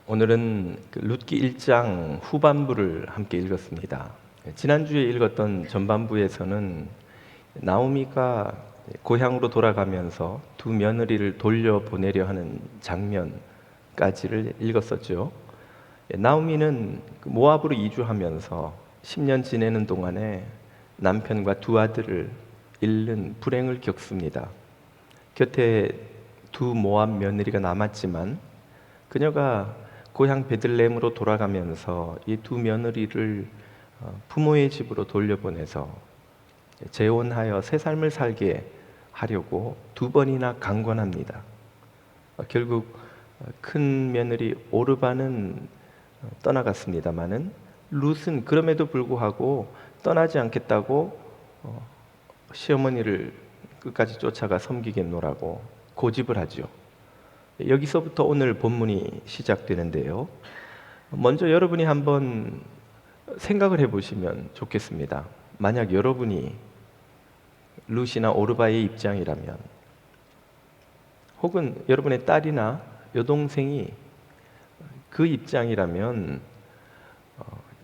오늘은 룻기 1장 후반부를 함께 읽었습니다. 지난주에 읽었던 전반부에서는 나오미가 고향으로 돌아가면서 두 며느리를 돌려보내려 하는 장면까지를 읽었었죠. 나오미는 모압으로 이주하면서 10년 지내는 동안에 남편과 두 아들을 잃는 불행을 겪습니다. 곁에 두 모압 며느리가 남았지만 그녀가 고향 베들레헴으로 돌아가면서 이 두 며느리를 부모의 집으로 돌려보내서 재혼하여 새 삶을 살게 하려고 두 번이나 강권합니다. 결국 큰 며느리 오르바는 떠나갔습니다마는 룻은 그럼에도 불구하고 떠나지 않겠다고 시어머니를 끝까지 쫓아가 섬기겠노라고 고집을 하죠. 여기서부터 오늘 본문이 시작되는데요. 먼저 여러분이 한번 생각을 해보시면 좋겠습니다. 만약 여러분이 룻이나 오르바의 입장이라면, 혹은 여러분의 딸이나 여동생이 그 입장이라면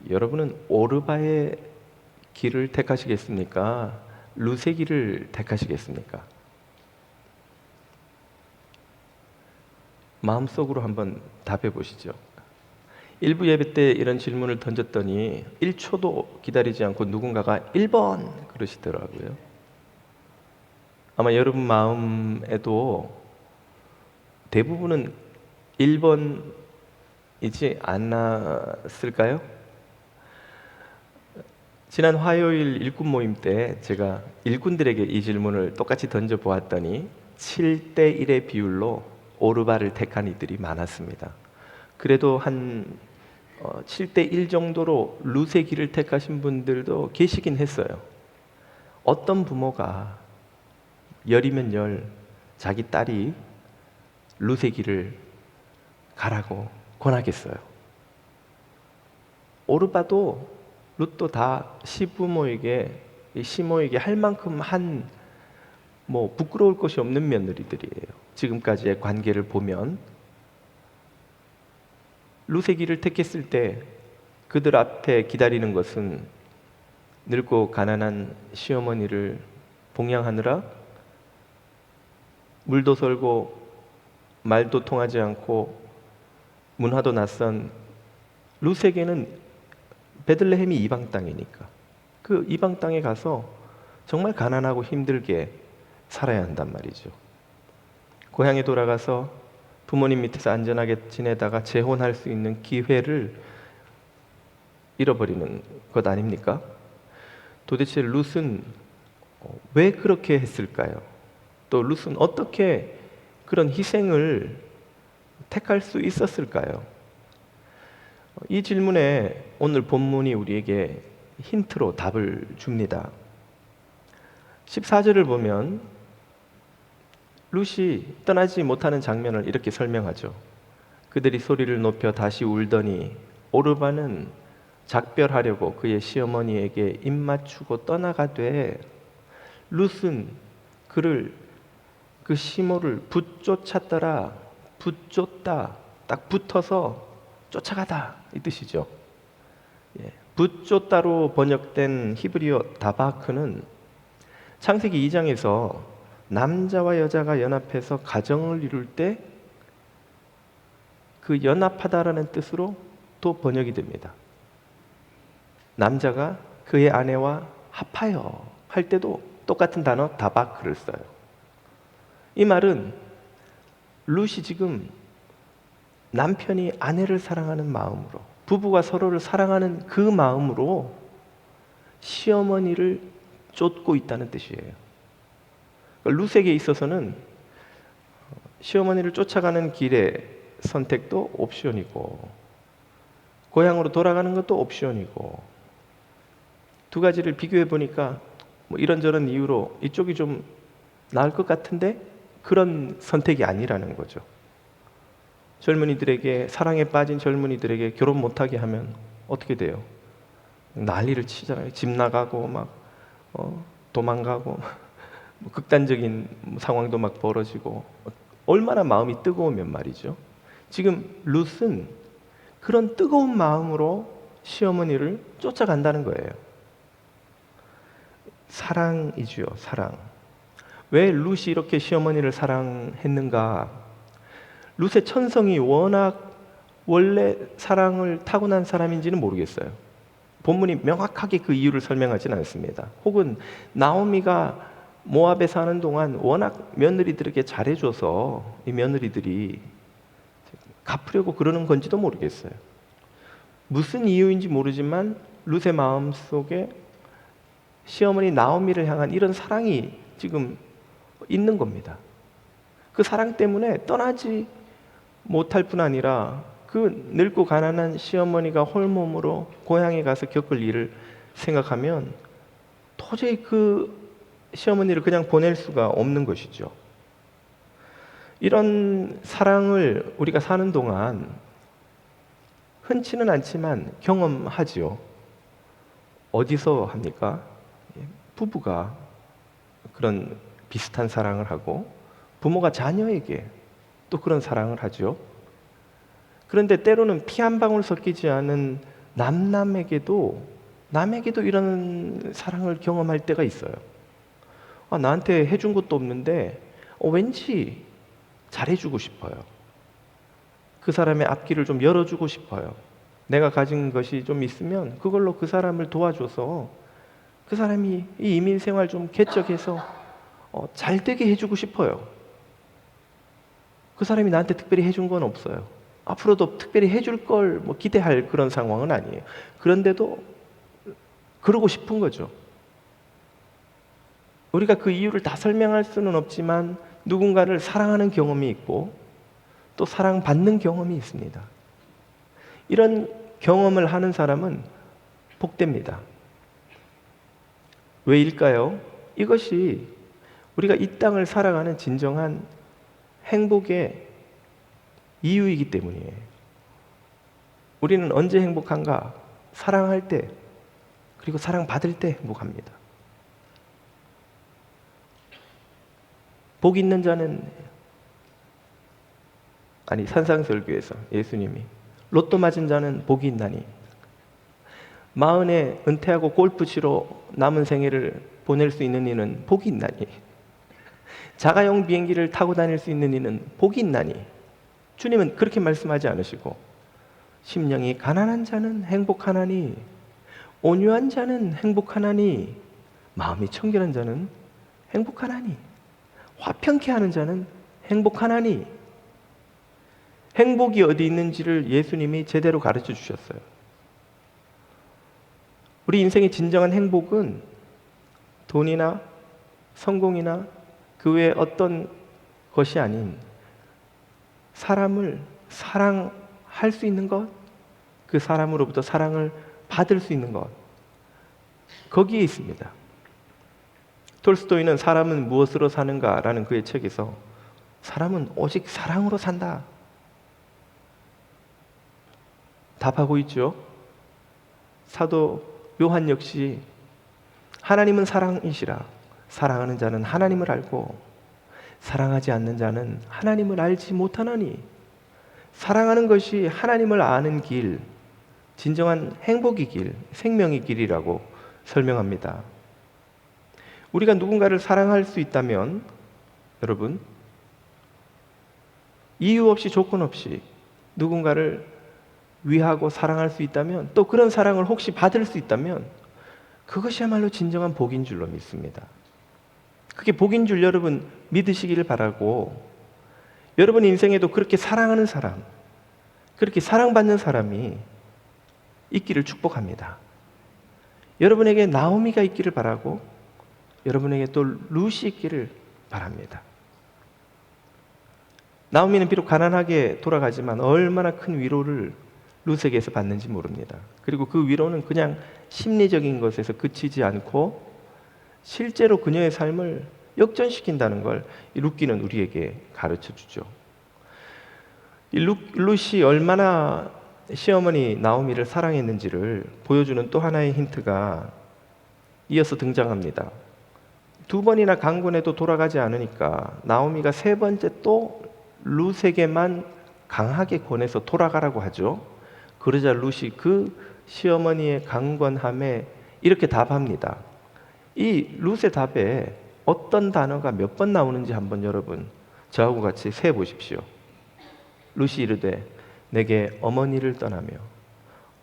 여러분은 오르바의 길을 택하시겠습니까? 룻의 길을 택하시겠습니까? 마음속으로 한번 답해 보시죠. 일부 예배 때 이런 질문을 던졌더니 1초도 기다리지 않고 누군가가 1번 그러시더라고요. 아마 여러분 마음에도 대부분은 1번이지 않았을까요? 지난 화요일 일꾼 모임 때 제가 일꾼들에게 이 질문을 똑같이 던져보았더니 7대1의 비율로 오르바를 택한 이들이 많았습니다. 그래도 한 7대1 정도로 룻의 길을 택하신 분들도 계시긴 했어요. 어떤 부모가 열이면 열 자기 딸이 룻의 길을 가라고 권하겠어요? 오르바도 룻도 다 시부모에게, 시모에게 할 만큼 부끄러울 것이 없는 며느리들이에요. 지금까지의 관계를 보면 룻의 길을 택했을 때 그들 앞에 기다리는 것은 늙고 가난한 시어머니를 봉양하느라 물도 설고 말도 통하지 않고 문화도 낯선 룻에게는 베들레헴이 이방 땅이니까 그 이방 땅에 가서 정말 가난하고 힘들게 살아야 한단 말이죠. 고향에 돌아가서 부모님 밑에서 안전하게 지내다가 재혼할 수 있는 기회를 잃어버리는 것 아닙니까? 도대체 룻은 왜 그렇게 했을까요? 또 룻은 어떻게 그런 희생을 택할 수 있었을까요? 이 질문에 오늘 본문이 우리에게 힌트로 답을 줍니다. 14절을 보면 룻이 떠나지 못하는 장면을 이렇게 설명하죠. 그들이 소리를 높여 다시 울더니 오르바는 작별하려고 그의 시어머니에게 입맞추고 떠나가되 룻은 그 시모를 붙쫓았더라. 붙쫓다, 딱 붙어서 쫓아가다 이 뜻이죠. 붙쫓다로 번역된 히브리어 다바크는 창세기 2장에서 남자와 여자가 연합해서 가정을 이룰 때 그 연합하다라는 뜻으로 또 번역이 됩니다. 남자가 그의 아내와 합하여 할 때도 똑같은 단어 다바크를 써요. 이 말은 룻이 지금 남편이 아내를 사랑하는 마음으로, 부부가 서로를 사랑하는 그 마음으로 시어머니를 쫓고 있다는 뜻이에요. 룻에게 있어서는 시어머니를 쫓아가는 길의 선택도 옵션이고 고향으로 돌아가는 것도 옵션이고, 두 가지를 비교해 보니까 이런저런 이유로 이쪽이 좀 나을 것 같은데 그런 선택이 아니라는 거죠. 젊은이들에게, 사랑에 빠진 젊은이들에게 결혼 못하게 하면 어떻게 돼요? 난리를 치잖아요. 집 나가고 도망가고 극단적인 상황도 막 벌어지고, 얼마나 마음이 뜨거우면 말이죠. 지금 룻은 그런 뜨거운 마음으로 시어머니를 쫓아간다는 거예요. 사랑이지요, 사랑. 왜 룻이 이렇게 시어머니를 사랑했는가? 룻의 천성이 워낙 원래 사랑을 타고난 사람인지는 모르겠어요. 본문이 명확하게 그 이유를 설명하지는 않습니다. 혹은 나오미가 모압에 사는 동안 워낙 며느리들에게 잘해줘서 이 며느리들이 갚으려고 그러는 건지도 모르겠어요. 무슨 이유인지 모르지만 룻의 마음속에 시어머니 나오미를 향한 이런 사랑이 지금 있는 겁니다. 그 사랑 때문에 떠나지 못할 뿐 아니라 그 늙고 가난한 시어머니가 홀몸으로 고향에 가서 겪을 일을 생각하면 도저히 그 시어머니를 그냥 보낼 수가 없는 것이죠. 이런 사랑을 우리가 사는 동안 흔치는 않지만 경험하지요. 어디서 합니까? 부부가 그런 비슷한 사랑을 하고 부모가 자녀에게 또 그런 사랑을 하죠. 그런데 때로는 피 한 방울 섞이지 않은 남에게도 이런 사랑을 경험할 때가 있어요. 나한테 해준 것도 없는데 왠지 잘해주고 싶어요. 그 사람의 앞길을 좀 열어주고 싶어요. 내가 가진 것이 좀 있으면 그걸로 그 사람을 도와줘서 그 사람이 이 이민생활 좀 개척해서 잘 되게 해주고 싶어요. 그 사람이 나한테 특별히 해준 건 없어요. 앞으로도 특별히 해줄 걸 기대할 그런 상황은 아니에요. 그런데도 그러고 싶은 거죠. 우리가 그 이유를 다 설명할 수는 없지만 누군가를 사랑하는 경험이 있고 또 사랑받는 경험이 있습니다. 이런 경험을 하는 사람은 복됩니다. 왜일까요? 이것이 우리가 이 땅을 살아가는 진정한 행복의 이유이기 때문이에요. 우리는 언제 행복한가? 사랑할 때, 그리고 사랑받을 때 행복합니다. 복 있는 자는, 산상설교에서 예수님이 로또 맞은 자는 복이 있나니, 마흔에 은퇴하고 골프 치러 남은 생애를 보낼 수 있는 이는 복이 있나니, 자가용 비행기를 타고 다닐 수 있는 이는 복이 있나니, 주님은 그렇게 말씀하지 않으시고 심령이 가난한 자는 행복하나니, 온유한 자는 행복하나니, 마음이 청결한 자는 행복하나니, 화평케 하는 자는 행복하나니. 행복이 어디 있는지를 예수님이 제대로 가르쳐 주셨어요. 우리 인생의 진정한 행복은 돈이나 성공이나 그 외에 어떤 것이 아닌 사람을 사랑할 수 있는 것, 그 사람으로부터 사랑을 받을 수 있는 것, 거기에 있습니다. 톨스토이는 사람은 무엇으로 사는가라는 그의 책에서 사람은 오직 사랑으로 산다 답하고 있죠. 사도 요한 역시 하나님은 사랑이시라, 사랑하는 자는 하나님을 알고 사랑하지 않는 자는 하나님을 알지 못하나니. 사랑하는 것이 하나님을 아는 길, 진정한 행복의 길, 생명의 길이라고 설명합니다. 우리가 누군가를 사랑할 수 있다면, 여러분, 이유 없이 조건 없이 누군가를 위하고 사랑할 수 있다면, 또 그런 사랑을 혹시 받을 수 있다면 그것이야말로 진정한 복인 줄로 믿습니다. 그게 복인 줄 여러분 믿으시기를 바라고, 여러분 인생에도 그렇게 사랑하는 사람, 그렇게 사랑받는 사람이 있기를 축복합니다. 여러분에게 나오미가 있기를 바라고, 여러분에게 또 룻이 있기를 바랍니다. 나오미는 비록 가난하게 돌아가지만 얼마나 큰 위로를 룻에게서 받는지 모릅니다. 그리고 그 위로는 그냥 심리적인 것에서 그치지 않고 실제로 그녀의 삶을 역전시킨다는 걸 이 룻기는 우리에게 가르쳐 주죠. 이 룻이 얼마나 시어머니 나오미를 사랑했는지를 보여주는 또 하나의 힌트가 이어서 등장합니다. 2번이나 강군에도 돌아가지 않으니까 나오미가 3번째 또 룻에게만 강하게 권해서 돌아가라고 하죠. 그러자 룻이 그 시어머니의 강권함에 이렇게 답합니다. 이 룻의 답에 어떤 단어가 몇 번 나오는지 한번 여러분 저하고 같이 세보십시오. 룻이 이르되 내게 어머니를 떠나며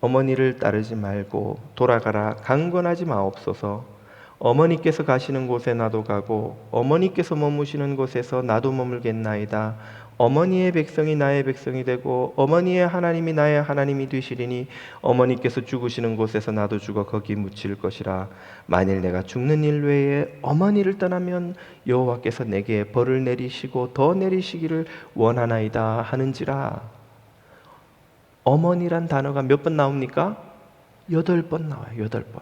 어머니를 따르지 말고 돌아가라 강권하지 마옵소서. 어머니께서 가시는 곳에 나도 가고 어머니께서 머무시는 곳에서 나도 머물겠나이다. 어머니의 백성이 나의 백성이 되고 어머니의 하나님이 나의 하나님이 되시리니 어머니께서 죽으시는 곳에서 나도 죽어 거기 묻힐 것이라. 만일 내가 죽는 일 외에 어머니를 떠나면 여호와께서 내게 벌을 내리시고 더 내리시기를 원하나이다 하는지라. 어머니란 단어가 몇 번 나옵니까? 8번 나와요. 8번.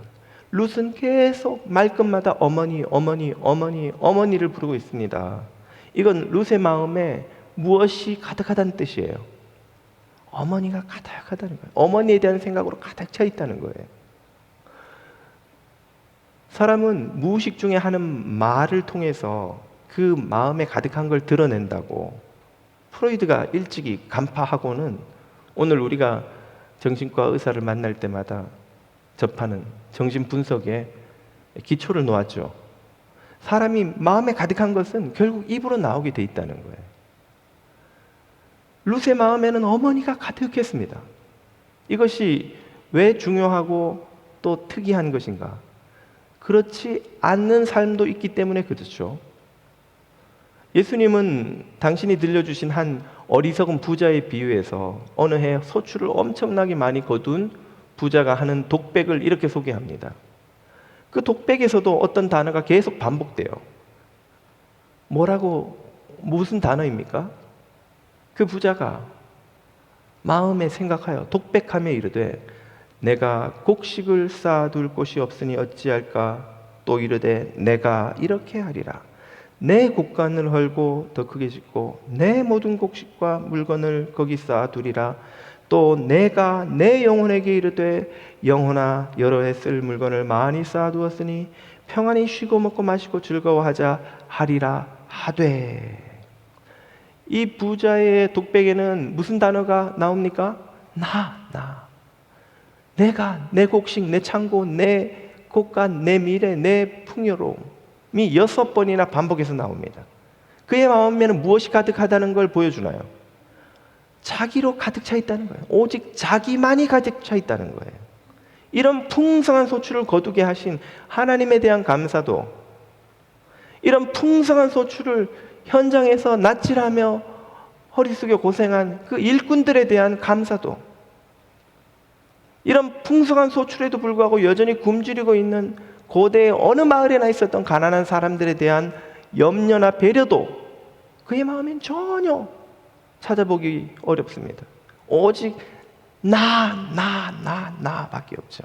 룻은 계속 말끝마다 어머니, 어머니, 어머니, 어머니를 부르고 있습니다. 이건 룻의 마음에 무엇이 가득하다는 뜻이에요. 어머니가 가득하다는 거예요. 어머니에 대한 생각으로 가득 차 있다는 거예요. 사람은 무의식 중에 하는 말을 통해서 그 마음에 가득한 걸 드러낸다고 프로이드가 일찍이 간파하고는 오늘 우리가 정신과 의사를 만날 때마다 접하는 정신분석에 기초를 놓았죠. 사람이 마음에 가득한 것은 결국 입으로 나오게 돼 있다는 거예요. 룻의 마음에는 어머니가 가득했습니다. 이것이 왜 중요하고 또 특이한 것인가? 그렇지 않는 삶도 있기 때문에 그렇죠. 예수님은 당신이 들려주신 한 어리석은 부자의 비유에서 어느 해 소출을 엄청나게 많이 거둔 부자가 하는 독백을 이렇게 소개합니다. 그 독백에서도 어떤 단어가 계속 반복돼요. 무슨 단어입니까? 그 부자가 마음에 생각하여 독백하며 이르되 내가 곡식을 쌓아둘 곳이 없으니 어찌할까? 또 이르되 내가 이렇게 하리라. 내 곡간을 헐고 더 크게 짓고 내 모든 곡식과 물건을 거기 쌓아두리라. 또 내가 내 영혼에게 이르되 영혼아 여러 해 쓸 물건을 많이 쌓아두었으니 평안히 쉬고 먹고 마시고 즐거워하자 하리라 하되. 이 부자의 독백에는 무슨 단어가 나옵니까? 내가, 내 곡식, 내 창고, 내 곡간, 내 미래, 내 풍요로움이 6번이나 반복해서 나옵니다. 그의 마음에는 무엇이 가득하다는 걸 보여주나요? 자기로 가득 차 있다는 거예요. 오직 자기만이 가득 차 있다는 거예요. 이런 풍성한 소출을 거두게 하신 하나님에 대한 감사도, 이런 풍성한 소출을 현장에서 낯질하며 허리 숙여 고생한 그 일꾼들에 대한 감사도, 이런 풍성한 소출에도 불구하고 여전히 굶주리고 있는 고대의 어느 마을에나 있었던 가난한 사람들에 대한 염려나 배려도 그의 마음엔 전혀 찾아보기 어렵습니다. 오직 나밖에 없죠.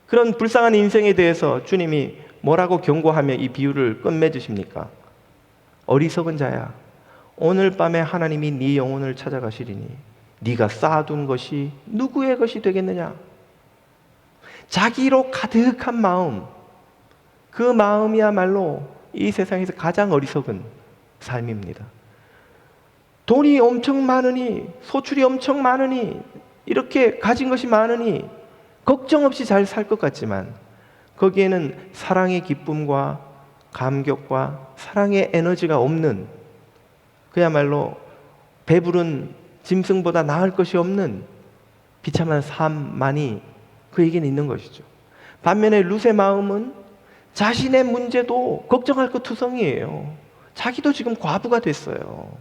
그런 불쌍한 인생에 대해서 주님이 뭐라고 경고하며 이 비유를 끝맺으십니까? 어리석은 자야, 오늘 밤에 하나님이 네 영혼을 찾아가시리니 네가 쌓아둔 것이 누구의 것이 되겠느냐? 자기로 가득한 마음, 그 마음이야말로 이 세상에서 가장 어리석은 삶입니다. 돈이 엄청 많으니, 소출이 엄청 많으니, 이렇게 가진 것이 많으니 걱정 없이 잘 살 것 같지만 거기에는 사랑의 기쁨과 감격과 사랑의 에너지가 없는, 그야말로 배부른 짐승보다 나을 것이 없는 비참한 삶만이 그에게는 있는 것이죠. 반면에 룻의 마음은 자신의 문제도 걱정할 것 투성이에요. 자기도 지금 과부가 됐어요.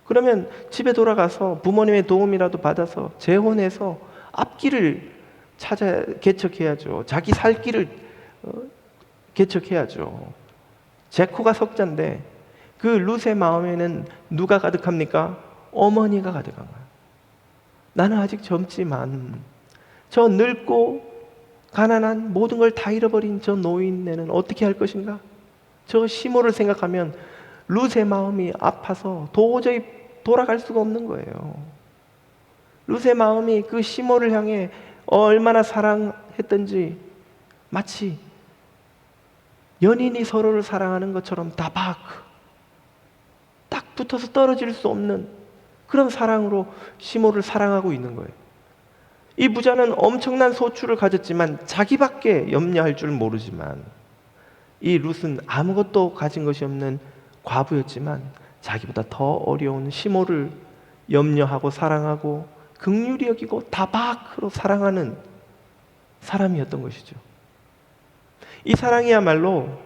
그러면 집에 돌아가서 부모님의 도움이라도 받아서 재혼해서 앞길을 찾아 개척해야죠. 자기 살 길을 개척해야죠. 제 코가 석자인데 그 룻의 마음에는 누가 가득합니까? 어머니가 가득한 거예요. 나는 아직 젊지만 저 늙고 가난한 모든 걸 다 잃어버린 저 노인네는 어떻게 할 것인가? 저 시모를 생각하면 룻의 마음이 아파서 도저히 돌아갈 수가 없는 거예요. 룻의 마음이 그 시모를 향해 얼마나 사랑했던지 마치 연인이 서로를 사랑하는 것처럼 다박, 딱 붙어서 떨어질 수 없는 그런 사랑으로 시몬을 사랑하고 있는 거예요. 이 부자는 엄청난 소출을 가졌지만 자기밖에 염려할 줄 모르지만, 이 룻은 아무것도 가진 것이 없는 과부였지만 자기보다 더 어려운 시몬을 염려하고 사랑하고 긍휼히 여기고 다박으로 사랑하는 사람이었던 것이죠. 이 사랑이야말로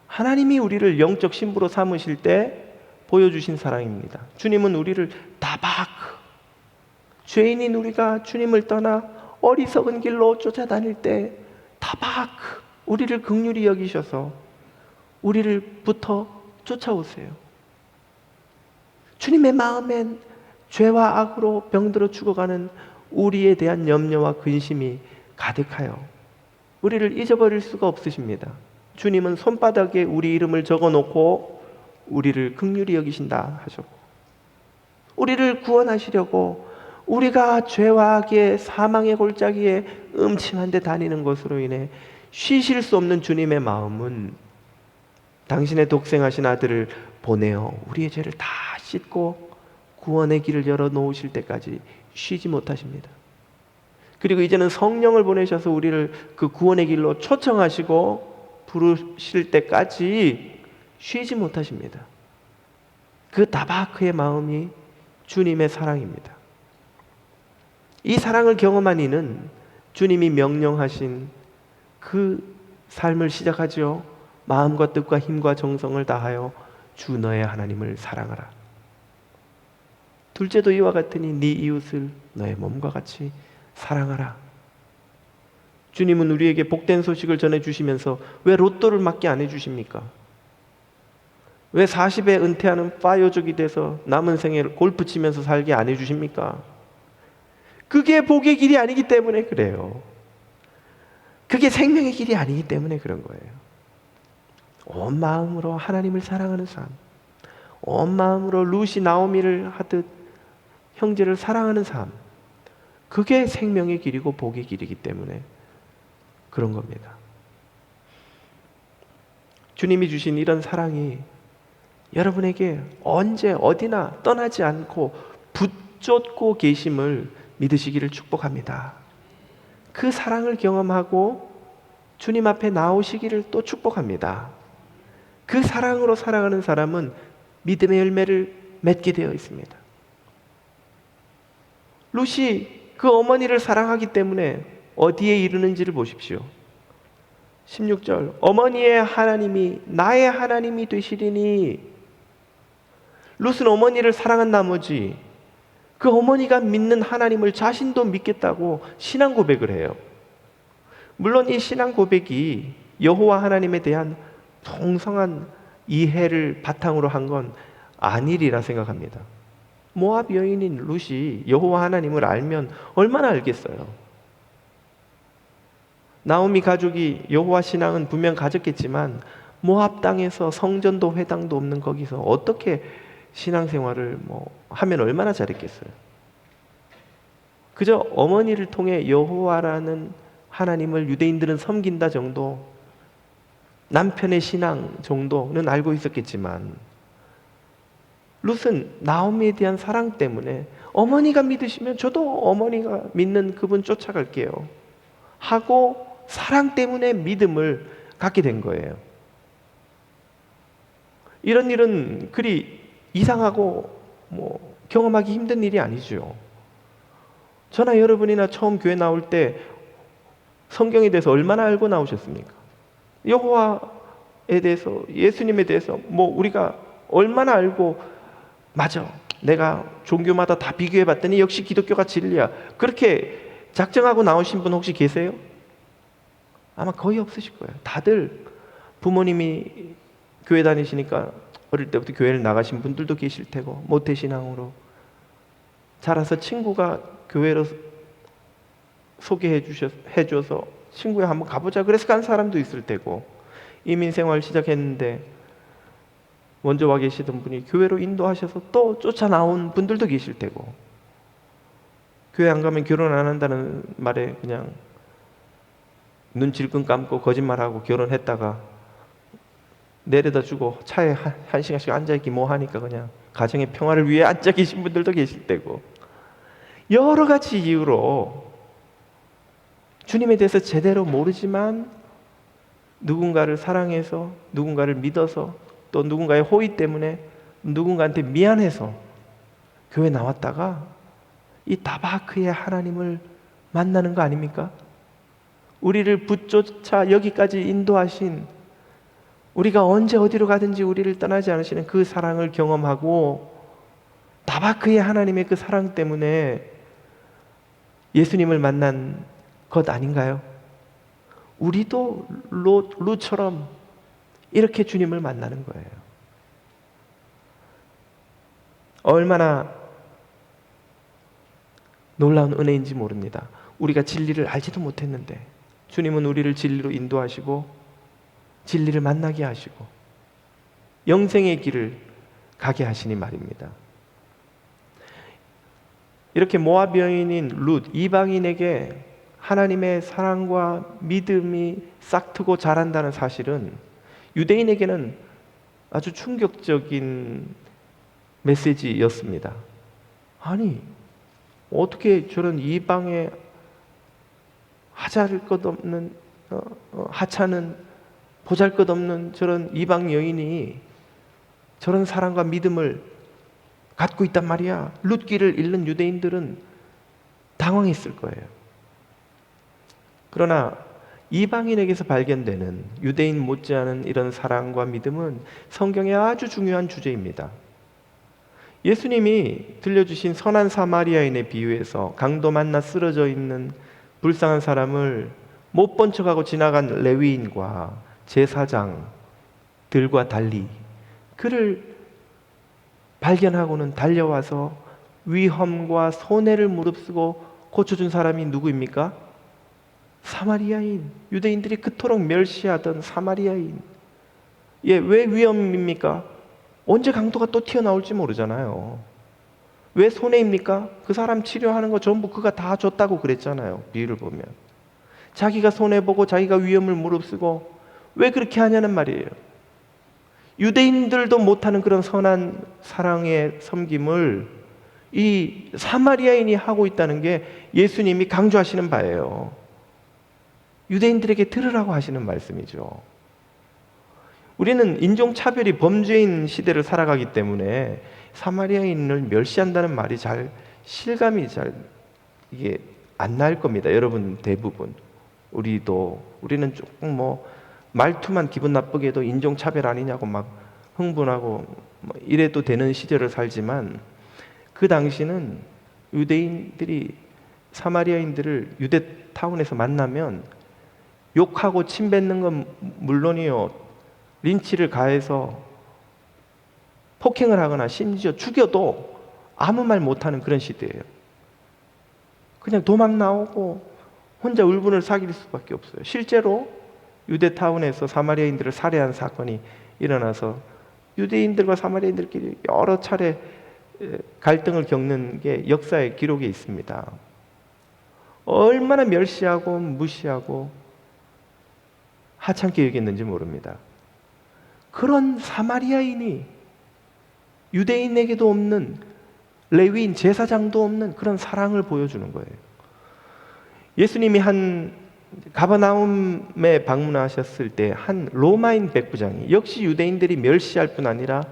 하나님이 우리를 영적 신부로 삼으실 때 보여주신 사랑입니다. 주님은 우리를 다박, 죄인인 우리가 주님을 떠나 어리석은 길로 쫓아다닐 때 다박 우리를 긍휼히 여기셔서 우리를 부터 쫓아오세요. 주님의 마음엔 죄와 악으로 병들어 죽어가는 우리에 대한 염려와 근심이 가득하여 우리를 잊어버릴 수가 없으십니다. 주님은 손바닥에 우리 이름을 적어놓고 우리를 긍휼히 여기신다 하셨고, 우리를 구원하시려고 우리가 죄와 악의 사망의 골짜기에 음침한 데 다니는 것으로 인해 쉬실 수 없는 주님의 마음은 당신의 독생하신 아들을 보내어 우리의 죄를 다 씻고 구원의 길을 열어놓으실 때까지 쉬지 못하십니다. 그리고 이제는 성령을 보내셔서 우리를 그 구원의 길로 초청하시고 부르실 때까지 쉬지 못하십니다. 그 다바크의 마음이 주님의 사랑입니다. 이 사랑을 경험한 이는 주님이 명령하신 그 삶을 시작하죠. 마음과 뜻과 힘과 정성을 다하여 주 너의 하나님을 사랑하라. 둘째도 이와 같으니 네 이웃을 너의 몸과 같이 사랑하라. 주님은 우리에게 복된 소식을 전해주시면서 왜 로또를 맞게 안 해주십니까? 왜 40에 은퇴하는 파이어족이 돼서 남은 생에 골프 치면서 살게 안 해주십니까? 그게 복의 길이 아니기 때문에 그래요. 그게 생명의 길이 아니기 때문에 그런 거예요. 온 마음으로 하나님을 사랑하는 삶, 온 마음으로 룻이 나오미를 하듯 형제를 사랑하는 삶, 그게 생명의 길이고 복의 길이기 때문에 그런 겁니다. 주님이 주신 이런 사랑이 여러분에게 언제 어디나 떠나지 않고 붙잡고 계심을 믿으시기를 축복합니다. 그 사랑을 경험하고 주님 앞에 나오시기를 또 축복합니다. 그 사랑으로 살아가는 사람은 믿음의 열매를 맺게 되어 있습니다. 룻이 그 어머니를 사랑하기 때문에 어디에 이르는지를 보십시오. 16절, 어머니의 하나님이 나의 하나님이 되시리니. 룻은 어머니를 사랑한 나머지 그 어머니가 믿는 하나님을 자신도 믿겠다고 신앙 고백을 해요. 물론 이 신앙 고백이 여호와 하나님에 대한 풍성한 이해를 바탕으로 한 건 아니리라 생각합니다. 모압 여인인 룻이 여호와 하나님을 알면 얼마나 알겠어요. 나오미 가족이 여호와 신앙은 분명 가졌겠지만 모압 땅에서 성전도 회당도 없는 거기서 어떻게 신앙생활을 하면 얼마나 잘했겠어요. 그저 어머니를 통해 여호와라는 하나님을 유대인들은 섬긴다 정도, 남편의 신앙 정도는 알고 있었겠지만 룻은 나오미에 대한 사랑 때문에 어머니가 믿으시면 저도 어머니가 믿는 그분 쫓아갈게요 하고 사랑 때문에 믿음을 갖게 된 거예요. 이런 일은 그리 이상하고 경험하기 힘든 일이 아니죠. 저나 여러분이나 처음 교회 나올 때 성경에 대해서 얼마나 알고 나오셨습니까? 여호와에 대해서, 예수님에 대해서 우리가 얼마나 알고, 맞아, 내가 종교마다 다 비교해 봤더니 역시 기독교가 진리야, 그렇게 작정하고 나오신 분 혹시 계세요? 아마 거의 없으실 거예요. 다들 부모님이 교회 다니시니까 어릴 때부터 교회를 나가신 분들도 계실 테고, 모태신앙으로 자라서 친구가 교회로 소개해 줘서 친구야 한번 가보자 그래서 간 사람도 있을 테고, 이민생활 시작했는데 먼저 와 계시던 분이 교회로 인도하셔서 또 쫓아나온 분들도 계실 테고, 교회 안 가면 결혼 안 한다는 말에 그냥 눈 질끈 감고 거짓말하고 결혼했다가 내려다 주고 차에 한 시간씩 앉아있기 하니까 그냥 가정의 평화를 위해 앉아 계신 분들도 계실 때고, 여러 가지 이유로 주님에 대해서 제대로 모르지만 누군가를 사랑해서, 누군가를 믿어서, 또 누군가의 호의 때문에 누군가한테 미안해서 교회 나왔다가 이 다바크의 하나님을 만나는 거 아닙니까? 우리를 붙조차 여기까지 인도하신, 우리가 언제 어디로 가든지 우리를 떠나지 않으시는 그 사랑을 경험하고 다바크의 하나님의 그 사랑 때문에 예수님을 만난 것 아닌가요? 우리도 롯처럼 이렇게 주님을 만나는 거예요. 얼마나 놀라운 은혜인지 모릅니다. 우리가 진리를 알지도 못했는데 주님은 우리를 진리로 인도하시고 진리를 만나게 하시고 영생의 길을 가게 하시니 말입니다. 이렇게 모압 여인인 룻, 이방인에게 하나님의 사랑과 믿음이 싹트고 자란다는 사실은 유대인에게는 아주 충격적인 메시지였습니다. 아니, 어떻게 저런 이방의 하찮은 보잘것없는 저런 이방 여인이 저런 사랑과 믿음을 갖고 있단 말이야. 룻기를 잃는 유대인들은 당황했을 거예요. 그러나 이방인에게서 발견되는 유대인 못지않은 이런 사랑과 믿음은 성경의 아주 중요한 주제입니다. 예수님이 들려주신 선한 사마리아인의 비유에서 강도 만나 쓰러져 있는 불쌍한 사람을 못 본 척하고 지나간 레위인과 제사장들과 달리 그를 발견하고는 달려와서 위험과 손해를 무릅쓰고 고쳐준 사람이 누구입니까? 사마리아인, 유대인들이 그토록 멸시하던 사마리아인. 예, 왜 위험입니까? 언제 강도가 또 튀어나올지 모르잖아요. 왜 손해입니까? 그 사람 치료하는 거 전부 그가 다 줬다고 그랬잖아요. 비유를 보면 자기가 손해보고 자기가 위험을 무릅쓰고 왜 그렇게 하냐는 말이에요. 유대인들도 못하는 그런 선한 사랑의 섬김을 이 사마리아인이 하고 있다는 게 예수님이 강조하시는 바예요. 유대인들에게 들으라고 하시는 말씀이죠. 우리는 인종차별이 범죄인 시대를 살아가기 때문에 사마리아인을 멸시한다는 말이 잘 실감이 잘 이게 안 날 겁니다. 여러분 대부분. 우리는 조금 말투만 기분 나쁘게 해도 인종차별 아니냐고 막 흥분하고 이래도 되는 시절을 살지만 그 당시는 유대인들이 사마리아인들을 유대타운에서 만나면 욕하고 침뱉는 건 물론이요, 린치를 가해서 폭행을 하거나 심지어 죽여도 아무 말 못하는 그런 시대예요. 그냥 도망 나오고 혼자 울분을 사귈 수밖에 없어요. 실제로 유대타운에서 사마리아인들을 살해한 사건이 일어나서 유대인들과 사마리아인들끼리 여러 차례 갈등을 겪는 게 역사의 기록에 있습니다. 얼마나 멸시하고 무시하고 하찮게 여겼는지 모릅니다. 그런 사마리아인이 유대인에게도 없는, 레위인 제사장도 없는 그런 사랑을 보여주는 거예요. 예수님이 한 가버나움에 방문하셨을 때 한 로마인 백부장이, 역시 유대인들이 멸시할 뿐 아니라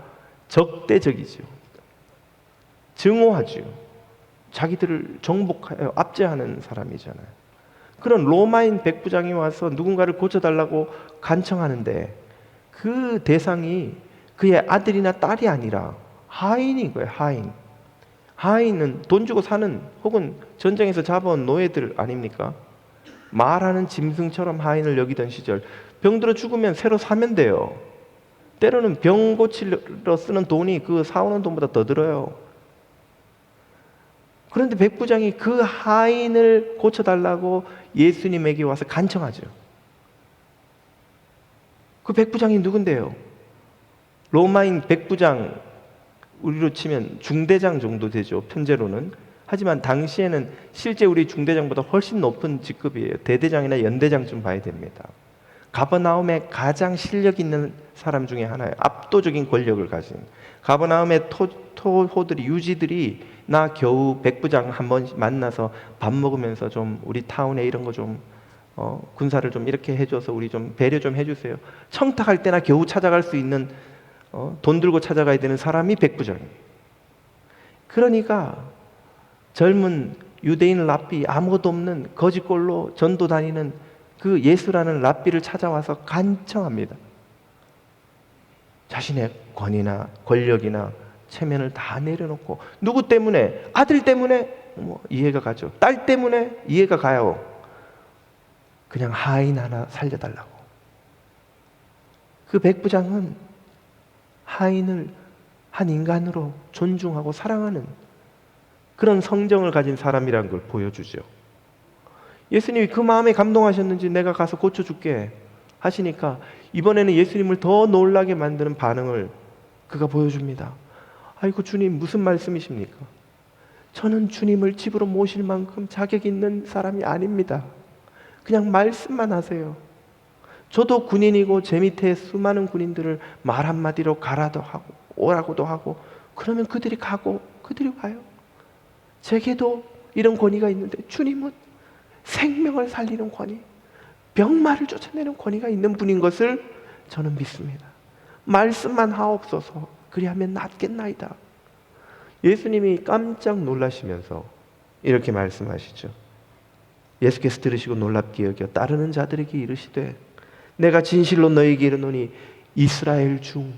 적대적이죠. 증오하죠. 자기들을 정복하여 압제하는 사람이잖아요. 그런 로마인 백부장이 와서 누군가를 고쳐달라고 간청하는데 그 대상이 그의 아들이나 딸이 아니라 하인인 거예요. 하인은 돈 주고 사는, 혹은 전쟁에서 잡아온 노예들 아닙니까? 말하는 짐승처럼 하인을 여기던 시절, 병들어 죽으면 새로 사면 돼요. 때로는 병 고치러 쓰는 돈이 그 사오는 돈보다 더 들어요. 그런데 백부장이 그 하인을 고쳐달라고 예수님에게 와서 간청하죠. 그 백부장이 누군데요? 로마인 백부장, 우리로 치면 중대장 정도 되죠, 편제로는. 하지만 당시에는 실제 우리 중대장보다 훨씬 높은 직급이에요. 대대장이나 연대장쯤 봐야 됩니다. 가버나움에 가장 실력 있는 사람 중에 하나예요. 압도적인 권력을 가진. 가버나움의 토호들이, 유지들이 나 겨우 백부장 한번 만나서 밥 먹으면서 좀 우리 타운에 이런 거 좀 군사를 좀 이렇게 해줘서 우리 좀 배려 좀 해주세요. 청탁할 때나 겨우 찾아갈 수 있는 돈 들고 찾아가야 되는 사람이 백부장이에요. 그러니까 젊은 유대인 랍비, 아무것도 없는 거지꼴로 전도 다니는 그 예수라는 랍비를 찾아와서 간청합니다. 자신의 권위나 권력이나 체면을 다 내려놓고, 누구 때문에? 아들 때문에? 이해가 가죠. 딸 때문에? 이해가 가요. 그냥 하인 하나 살려달라고. 그 백부장은 하인을 한 인간으로 존중하고 사랑하는 그런 성정을 가진 사람이라는 걸 보여주죠. 예수님이 그 마음에 감동하셨는지 내가 가서 고쳐줄게 하시니까 이번에는 예수님을 더 놀라게 만드는 반응을 그가 보여줍니다. 아이고, 주님 무슨 말씀이십니까? 저는 주님을 집으로 모실 만큼 자격 있는 사람이 아닙니다. 그냥 말씀만 하세요. 저도 군인이고 제 밑에 수많은 군인들을 말 한마디로 가라도 하고 오라고도 하고, 그러면 그들이 가고 그들이 와요. 제게도 이런 권위가 있는데 주님은 생명을 살리는 권위, 병마를 쫓아내는 권위가 있는 분인 것을 저는 믿습니다. 말씀만 하옵소서. 그리하면 낫겠나이다. 예수님이 깜짝 놀라시면서 이렇게 말씀하시죠. 예수께서 들으시고 놀랍게 여겨 따르는 자들에게 이르시되, 내가 진실로 너희에게 이르노니 이스라엘 중,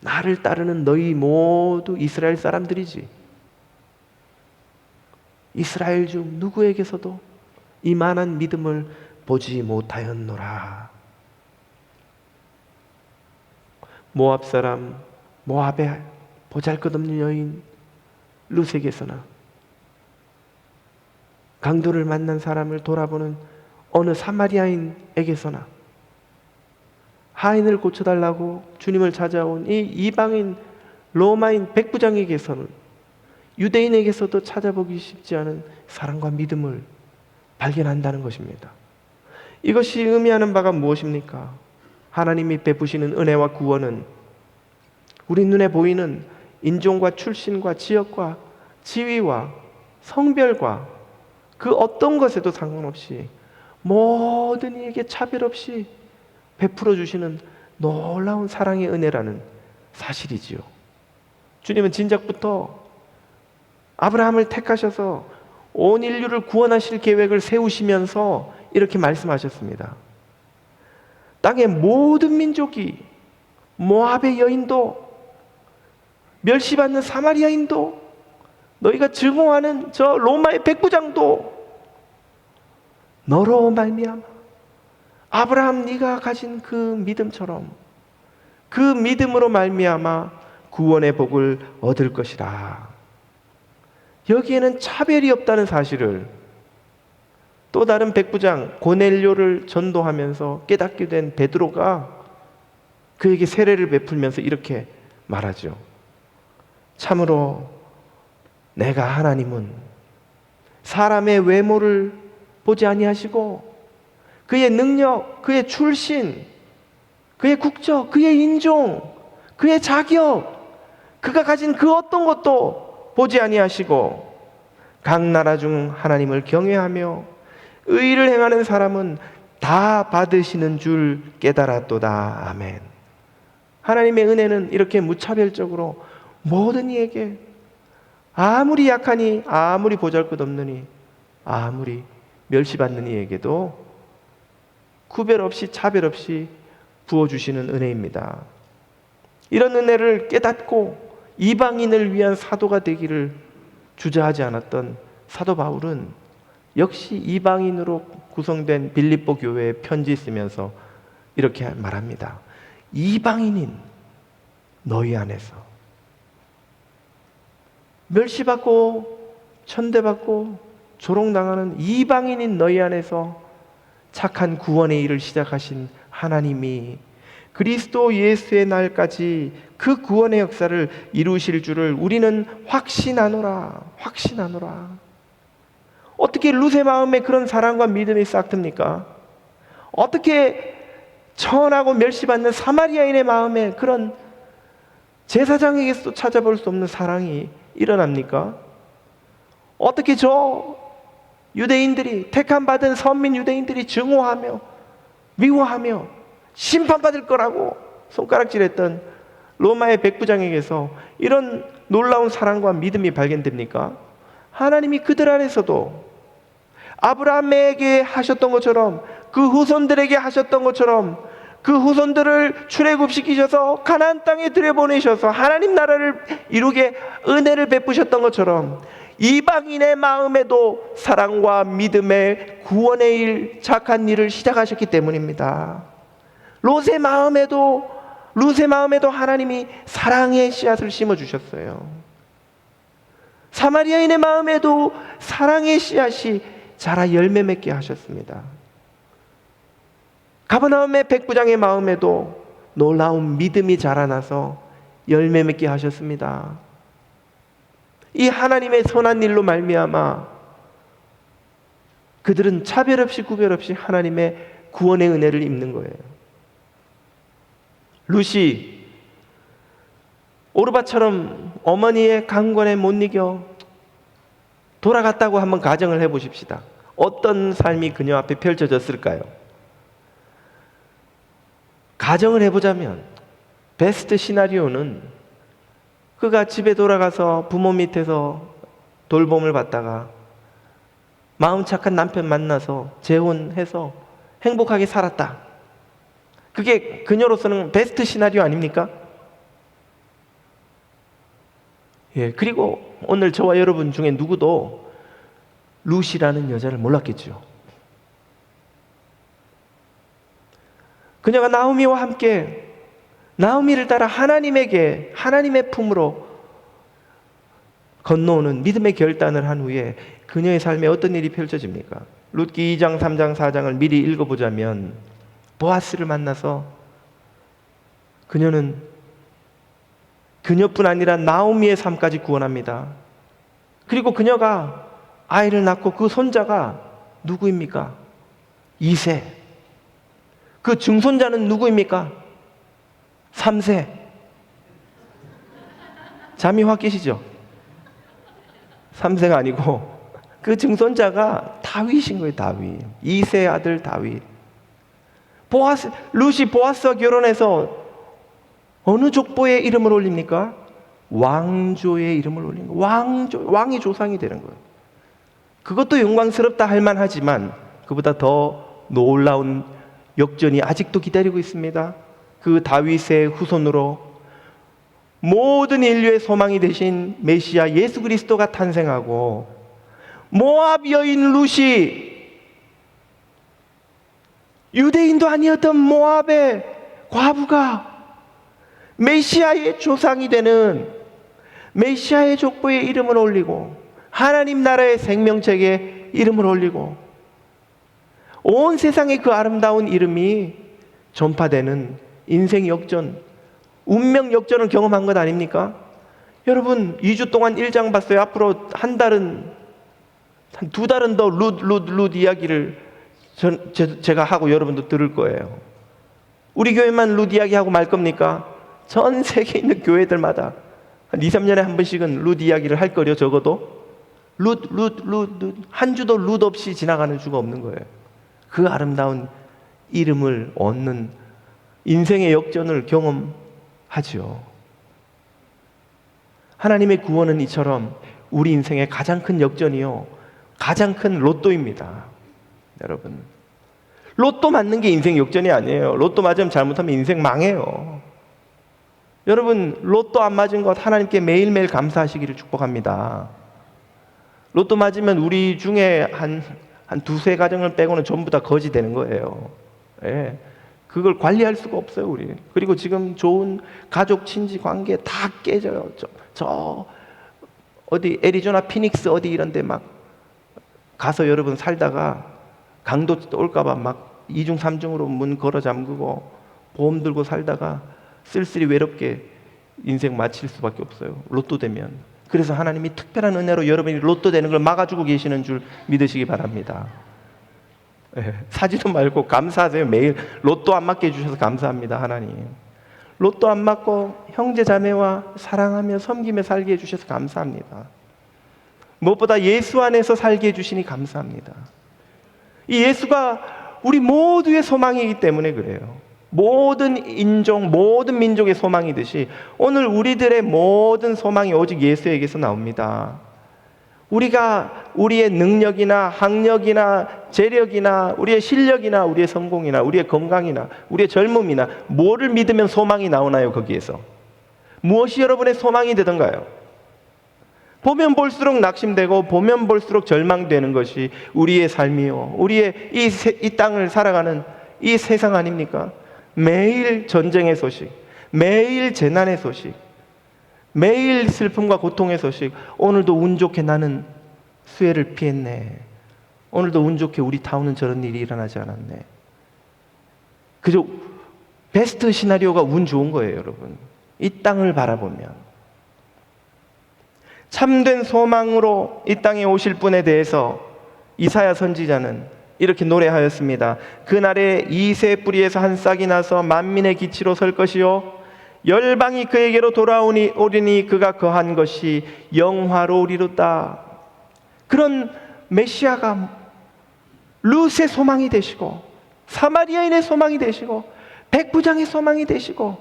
나를 따르는 너희 모두 이스라엘 사람들이지, 이스라엘 중 누구에게서도 이만한 믿음을 보지 못하였노라. 모압 사람, 모압의 보잘것없는 여인 룻에게서나, 강도를 만난 사람을 돌아보는 어느 사마리아인에게서나, 하인을 고쳐달라고 주님을 찾아온 이 이방인 로마인 백부장에게서는, 유대인에게서도 찾아보기 쉽지 않은 사랑과 믿음을 발견한다는 것입니다. 이것이 의미하는 바가 무엇입니까? 하나님이 베푸시는 은혜와 구원은 우리 눈에 보이는 인종과 출신과 지역과 지위와 성별과 그 어떤 것에도 상관없이 모든 이에게 차별 없이 베풀어 주시는 놀라운 사랑의 은혜라는 사실이지요. 주님은 진작부터 아브라함을 택하셔서 온 인류를 구원하실 계획을 세우시면서 이렇게 말씀하셨습니다. 땅의 모든 민족이, 모압의 여인도, 멸시받는 사마리아인도, 너희가 증오하는 저 로마의 백부장도 너로 말미암아 아브라함 네가 가진 그 믿음처럼, 그 믿음으로 말미암아 구원의 복을 얻을 것이라. 여기에는 차별이 없다는 사실을 또 다른 백부장 고넬료를 전도하면서 깨닫게 된 베드로가 그에게 세례를 베풀면서 이렇게 말하죠. 참으로 내가 하나님은 사람의 외모를 보지 아니하시고 그의 능력, 그의 출신, 그의 국적, 그의 인종, 그의 자격, 그가 가진 그 어떤 것도 보지 아니하시고 각 나라 중 하나님을 경외하며 의를 행하는 사람은 다 받으시는 줄 깨달았도다. 아멘. 하나님의 은혜는 이렇게 무차별적으로 모든 이에게, 아무리 약하니, 아무리 보잘것없느니, 아무리 멸시받는 이에게도 구별 없이 차별 없이 부어주시는 은혜입니다. 이런 은혜를 깨닫고 이방인을 위한 사도가 되기를 주저하지 않았던 사도 바울은 역시 이방인으로 구성된 빌립보 교회에 편지 쓰면서 이렇게 말합니다. 이방인인 너희 안에서 멸시받고 천대받고 조롱당하는 이방인인 너희 안에서 착한 구원의 일을 시작하신 하나님이 그리스도 예수의 날까지 그 구원의 역사를 이루실 줄을 우리는 확신하노라. 확신하노라. 어떻게 룻의 마음에 그런 사랑과 믿음이 싹 듭니까? 어떻게 천하고 멸시받는 사마리아인의 마음에 그런 제사장에게서도 찾아볼 수 없는 사랑이 일어납니까? 어떻게 저 유대인들이, 택함받은 선민 유대인들이 증오하며 미워하며 심판받을 거라고 손가락질했던 로마의 백부장에게서 이런 놀라운 사랑과 믿음이 발견됩니까? 하나님이 그들 안에서도 아브라함에게 하셨던 것처럼, 그 후손들에게 하셨던 것처럼, 그 후손들을 출애굽시키셔서 가나안 땅에 들여보내셔서 하나님 나라를 이루게 은혜를 베푸셨던 것처럼 이방인의 마음에도 사랑과 믿음의 구원의 일, 착한 일을 시작하셨기 때문입니다. 롯의 마음에도 하나님이 사랑의 씨앗을 심어주셨어요. 사마리아인의 마음에도 사랑의 씨앗이 자라 열매 맺게 하셨습니다. 가버나움의 백부장의 마음에도 놀라운 믿음이 자라나서 열매 맺게 하셨습니다. 이 하나님의 선한 일로 말미암아 그들은 차별 없이 구별 없이 하나님의 구원의 은혜를 입는 거예요. 룻이 오르바처럼 어머니의 강권에 못 이겨 돌아갔다고 한번 가정을 해보십시다. 어떤 삶이 그녀 앞에 펼쳐졌을까요? 가정을 해보자면 베스트 시나리오는 그가 집에 돌아가서 부모 밑에서 돌봄을 받다가 마음 착한 남편 만나서 재혼해서 행복하게 살았다. 그게 그녀로서는 베스트 시나리오 아닙니까? 예, 그리고 오늘 저와 여러분 중에 누구도 룻이라는 여자를 몰랐겠죠. 그녀가 나오미와 함께 나오미를 따라 하나님에게, 하나님의 품으로 건너오는 믿음의 결단을 한 후에 그녀의 삶에 어떤 일이 펼쳐집니까? 룻기 2장, 3장, 4장을 미리 읽어보자면 보아스를 만나서 그녀는 그녀뿐 아니라 나오미의 삶까지 구원합니다. 그리고 그녀가 아이를 낳고 그 손자가 누구입니까? 이세. 그 증손자는 누구입니까? 3세. 잠이 확 깨시죠? 3세가 아니고 그 증손자가 다윗인 거예요. 다윗. 2세 아들 다윗. 룻이 보아스와 결혼해서 어느 족보의 이름을 올립니까? 왕조의 이름을 올립니다. 왕이 조상이 되는 거예요. 그것도 영광스럽다 할 만하지만 그보다 더 놀라운 역전이 아직도 기다리고 있습니다. 그 다윗의 후손으로 모든 인류의 소망이 되신 메시아 예수 그리스도가 탄생하고 모압 여인 룻이 유대인도 아니었던 모압의 과부가 메시아의 조상이 되는 메시아의 족보에 이름을 올리고 하나님 나라의 생명책에 이름을 올리고 온 세상에 그 아름다운 이름이 전파되는 인생 역전, 운명 역전을 경험한 것 아닙니까? 여러분 2주 동안 1장 봤어요. 앞으로 한 2달은 더 룻 이야기를 제가 하고 여러분도 들을 거예요. 우리 교회만 룻 이야기하고 말 겁니까? 전 세계에 있는 교회들마다 한 2, 3년에 한 번씩은 룻 이야기를 할 거려. 적어도 룻 한 주도 룻 없이 지나가는 주가 없는 거예요. 그 아름다운 이름을 얻는 인생의 역전을 경험하죠. 하나님의 구원은 이처럼 우리 인생의 가장 큰 역전이요, 가장 큰 로또입니다. 여러분, 로또 맞는 게 인생 역전이 아니에요. 로또 맞으면 잘못하면 인생 망해요. 여러분, 로또 안 맞은 것 하나님께 매일매일 감사하시기를 축복합니다. 로또 맞으면 우리 중에 한 두세 가정을 빼고는 전부 다 거지 되는 거예요. 예. 그걸 관리할 수가 없어요, 우리. 그리고 지금 좋은 가족, 친지 관계 다 깨져요. 저 어디 애리조나 피닉스 어디 이런 데 막 가서 여러분 살다가 강도 올까봐 막 2중 3중으로 문 걸어 잠그고 보험 들고 살다가 쓸쓸히 외롭게 인생 마칠 수밖에 없어요. 로또 되면. 그래서 하나님이 특별한 은혜로 여러분이 로또 되는 걸 막아주고 계시는 줄 믿으시기 바랍니다. 사지도 말고 감사하세요. 매일 로또 안 맞게 해주셔서 감사합니다. 하나님. 로또 안 맞고 형제 자매와 사랑하며 섬기며 살게 해주셔서 감사합니다. 무엇보다 예수 안에서 살게 해주시니 감사합니다. 이 예수가 우리 모두의 소망이기 때문에 그래요. 모든 인종, 모든 민족의 소망이듯이 오늘 우리들의 모든 소망이 오직 예수에게서 나옵니다. 우리가 우리의 능력이나 학력이나 재력이나 우리의 실력이나 우리의 성공이나 우리의 건강이나 우리의 젊음이나 뭐를 믿으면 소망이 나오나요? 거기에서 무엇이 여러분의 소망이 되던가요? 보면 볼수록 낙심되고 보면 볼수록 절망되는 것이 우리의 삶이요, 우리의 이 땅을 살아가는 이 세상 아닙니까? 매일 전쟁의 소식, 매일 재난의 소식, 매일 슬픔과 고통의 소식. 오늘도 운 좋게 나는 수해를 피했네. 오늘도 운 좋게 우리 타운은 저런 일이 일어나지 않았네. 그저 베스트 시나리오가 운 좋은 거예요, 여러분. 이 땅을 바라보면. 참된 소망으로 이 땅에 오실 분에 대해서 이사야 선지자는 이렇게 노래하였습니다. 그날에 이새 뿌리에서 한 싹이 나서 만민의 기치로 설 것이요 열방이 그에게로 돌아오리니 그가 거한 것이 영화로우리로다. 그런 메시아가 룻의 소망이 되시고 사마리아인의 소망이 되시고 백부장의 소망이 되시고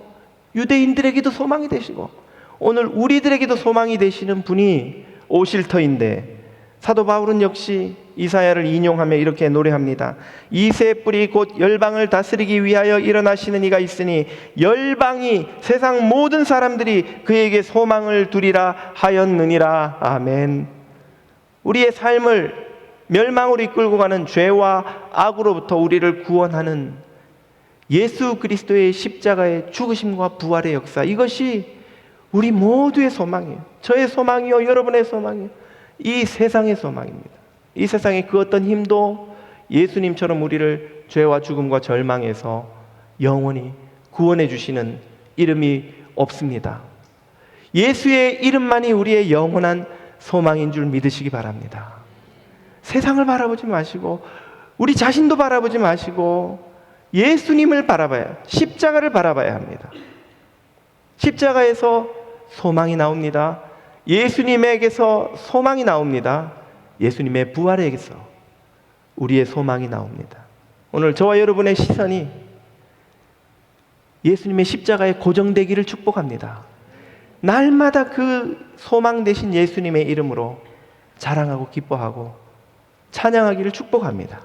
유대인들에게도 소망이 되시고 오늘 우리들에게도 소망이 되시는 분이 오실 터인데, 사도 바울은 역시 이사야를 인용하며 이렇게 노래합니다. 이새 뿌리 곧 열방을 다스리기 위하여 일어나시는 이가 있으니 열방이 세상 모든 사람들이 그에게 소망을 두리라 하였느니라. 아멘. 우리의 삶을 멸망으로 이끌고 가는 죄와 악으로부터 우리를 구원하는 예수 그리스도의 십자가의 죽으심과 부활의 역사, 이것이 우리 모두의 소망이에요. 저의 소망이요, 여러분의 소망이요, 이 세상의 소망입니다. 이 세상의 그 어떤 힘도 예수님처럼 우리를 죄와 죽음과 절망에서 영원히 구원해 주시는 이름이 없습니다. 예수의 이름만이 우리의 영원한 소망인 줄 믿으시기 바랍니다. 세상을 바라보지 마시고 우리 자신도 바라보지 마시고 예수님을 바라봐야, 십자가를 바라봐야 합니다. 십자가에서 소망이 나옵니다. 예수님에게서 소망이 나옵니다. 예수님의 부활에게서 우리의 소망이 나옵니다. 오늘 저와 여러분의 시선이 예수님의 십자가에 고정되기를 축복합니다. 날마다 그 소망 되신 예수님의 이름으로 자랑하고 기뻐하고 찬양하기를 축복합니다.